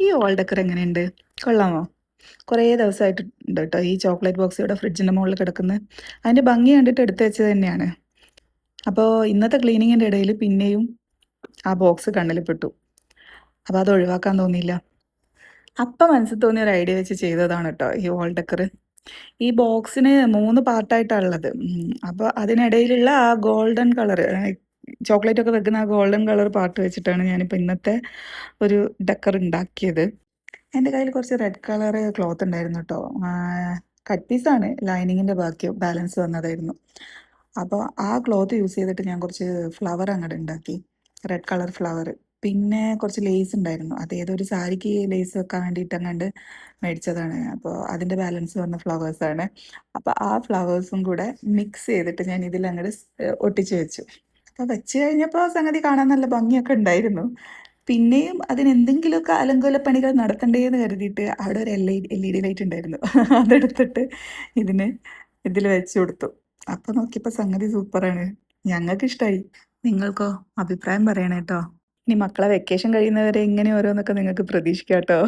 ഈ all decker എങ്ങനെയുണ്ട്? കൊള്ളാമോ? കുറേ ദിവസമായിട്ട് ഉണ്ട് കേട്ടോ ഈ ചോക്ലേറ്റ് ബോക്സ് ഇവിടെ ഫ്രിഡ്ജിൻ്റെ മുകളിൽ കിടക്കുന്നത്. അതിൻ്റെ ഭംഗി കണ്ടിട്ട് എടുത്തു വെച്ചത് തന്നെയാണ്. അപ്പോൾ ഇന്നത്തെ ക്ലീനിങ്ങിൻ്റെ ഇടയിൽ പിന്നെയും ആ ബോക്സ് കണ്ണിൽ പെട്ടു. അപ്പോൾ അത് ഒഴിവാക്കാൻ തോന്നിയില്ല. അപ്പം മനസ്സിൽ തോന്നിയ ഒരു ഐഡിയ വെച്ച് ചെയ്തതാണ് കേട്ടോ ഈ ഓൾ ഡെക്കർ. ഈ ബോക്സിന് 3 പാർട്ടായിട്ടാണ് ഉള്ളത്. അപ്പോൾ അതിനിടയിലുള്ള ആ ഗോൾഡൻ കളർ, ചോക്ലേറ്റ് ഒക്കെ വെക്കുന്ന ആ ഗോൾഡൻ കളർ പാർട്ട് വെച്ചിട്ടാണ് ഞാനിപ്പോൾ ഇന്നത്തെ ഒരു ഡെക്കർ ഉണ്ടാക്കിയത്. എൻ്റെ കയ്യിൽ കുറച്ച് റെഡ് കളർ ക്ലോത്ത് ഉണ്ടായിരുന്നു കേട്ടോ. കട്ട് പീസാണ്, ലൈനിങ്ങിൻ്റെ ബാക്കി ബാലൻസ് വന്നതായിരുന്നു. അപ്പോൾ ആ ക്ലോത്ത് യൂസ് ചെയ്തിട്ട് ഞാൻ കുറച്ച് ഫ്ലവർ അങ്ങോട്ട് ഉണ്ടാക്കി, റെഡ് കളർ ഫ്ലവർ. പിന്നെ കുറച്ച് ലേസ് ഉണ്ടായിരുന്നു, അത് ഏതൊരു സാരിക്ക് ലേസ് വെക്കാൻ വേണ്ടിയിട്ട് അങ്ങാണ്ട് മേടിച്ചതാണ്. അപ്പോൾ അതിൻ്റെ ബാലൻസ് വന്ന ഫ്ലവേഴ്സാണ്. അപ്പോൾ ആ ഫ്ലവേഴ്സും കൂടെ മിക്സ് ചെയ്തിട്ട് ഞാൻ ഇതിൽ അങ്ങോട്ട് ഒട്ടിച്ച് വെച്ചു. അപ്പോൾ വെച്ച് കഴിഞ്ഞപ്പോൾ സംഗതി കാണാൻ നല്ല ഭംഗിയൊക്കെ ഉണ്ടായിരുന്നു. പിന്നെയും അതിനെന്തെങ്കിലുമൊക്കെ അലങ്കോല പണികൾ നടത്തണ്ടേന്ന് കരുതിയിട്ട് അവിടെ ഒരു LED ലൈറ്റ് ഉണ്ടായിരുന്നു. അതെടുത്തിട്ട് ഇതിൽ വെച്ച് കൊടുത്തു. അപ്പോൾ നോക്കിയപ്പോൾ സംഗതി സൂപ്പറാണ്. ഞങ്ങൾക്ക് ഇഷ്ടമായി. നിങ്ങൾക്കോ? അഭിപ്രായം പറയണേ കേട്ടോ. ഇനി മക്കളെ വെക്കേഷൻ കഴിയുന്നവരെ ഇങ്ങനെ ഓരോന്നൊക്കെ നിങ്ങൾക്ക് പ്രതീക്ഷിക്കാം കേട്ടോ.